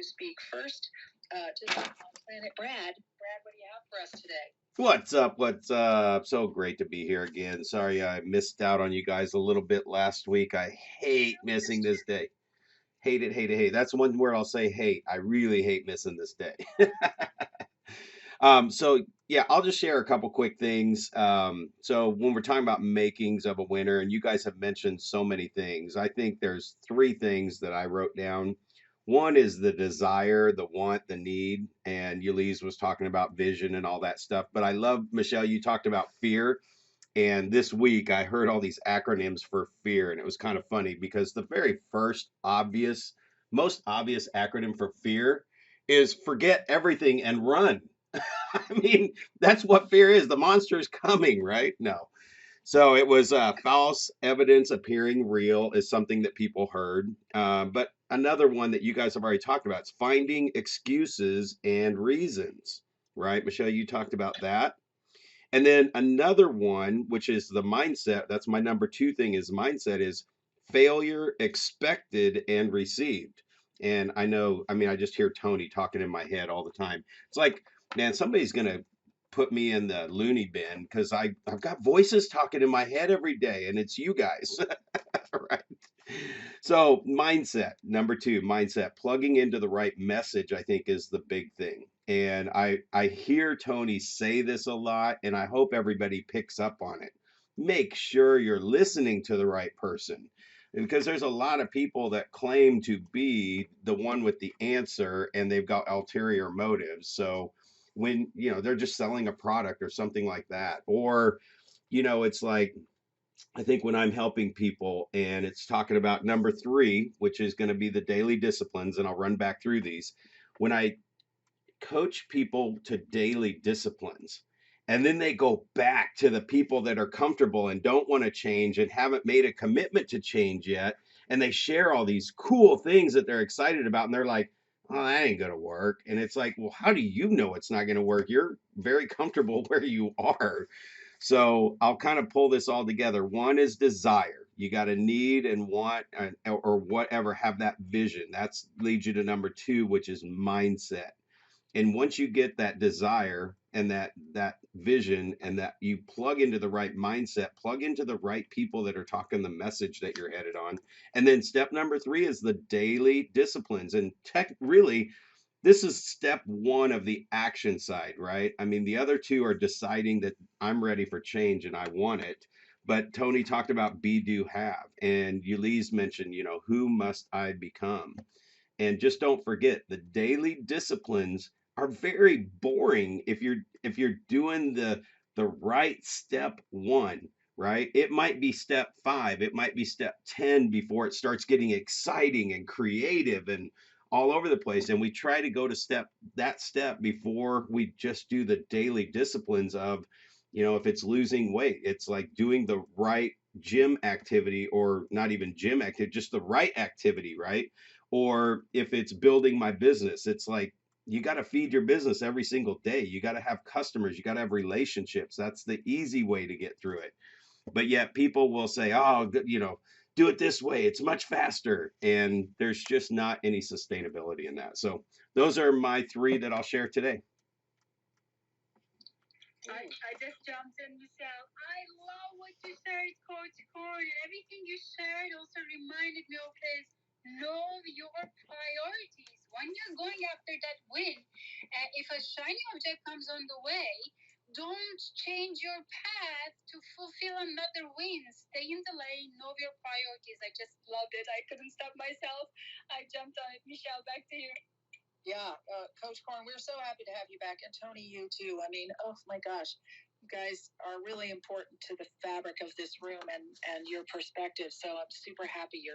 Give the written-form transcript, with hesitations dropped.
to speak first to Planet Brad. Brad, what do you have for us today? What's up? What's up? So great to be here again. Sorry I missed out on you guys a little bit last week. I hate missing this day. Hate it, hate it, hate. That's one word I'll say hate. I really hate missing this day. So yeah, I'll just share a couple quick things. So when we're talking about makings of a winner, and you guys have mentioned so many things, I think there's three things that I wrote down. One is the desire, the want, the need, and Yulise was talking about vision and all that stuff. But I love, Michelle, you talked about fear. And this week I heard all these acronyms for fear, and it was kind of funny because the very first obvious, most obvious acronym for fear is forget everything and run. I mean, that's what fear is. The monster is coming, right? No. So it was false evidence appearing real is something that people heard. But another one that you guys have already talked about is finding excuses and reasons, right? Michelle, you talked about that. And then another one, which is the mindset, that's my number two thing is mindset is failure expected and received. And I know, I mean, I just hear Tony talking in my head all the time. It's like, man, somebody's going to put me in the loony bin because I've got voices talking in my head every day and it's you guys. Right. So, mindset, number two, mindset, plugging into the right message, I think is the big thing. And I hear Tony say this a lot, and I hope everybody picks up on it. Make sure you're listening to the right person because there's a lot of people that claim to be the one with the answer and they've got ulterior motives. So when, they're just selling a product or something like that, or, it's like, I think when I'm helping people and it's talking about number three, which is going to be the daily disciplines, and I'll run back through these. When I coach people to daily disciplines, and then they go back to the people that are comfortable and don't want to change and haven't made a commitment to change yet, and they share all these cool things that they're excited about, and they're like, oh, that ain't going to work. And it's like, well, how do you know it's not going to work? You're very comfortable where you are. So I'll kind of pull this all together. One is desire. You got to need and want or whatever, have that vision. That's leads you to number two, which is mindset. And once you get that desire and that vision and that you plug into the right mindset, plug into the right people that are talking the message that you're headed on. And then step number three is the daily disciplines. And tech really this is step one of the action side, right? I mean, the other two are deciding that I'm ready for change and I want it. But Tony talked about be, do, have. And Ulysses mentioned, who must I become? And just don't forget the daily disciplines are very boring if you're doing the right step one, right? It might be step five, it might be step 10 before it starts getting exciting and creative and all over the place. And we try to go to that step before we just do the daily disciplines of, if it's losing weight, it's like doing the right gym activity or not even gym activity, just the right activity, right? Or if it's building my business, it's like you got to feed your business every single day. You got to have customers, you got to have relationships. That's the easy way to get through it. But yet people will say, oh, do it this way. It's much faster. And there's just not any sustainability in that. So those are my three that I'll share today. I just jumped in, Michelle. I love what you shared, Coach Corn. And everything you shared also reminded me of this. Know your priorities. When you're going after that win, if a shiny object comes on the way, don't change your path to fulfill another win. Stay in the lane, know your priorities. I just loved it. I couldn't stop myself. I jumped on it. Michelle, back to you. Yeah, Coach Corn, we're so happy to have you back, and Tony, you too. I mean, oh my gosh, you guys are really important to the fabric of this room and your perspective. So I'm super happy you're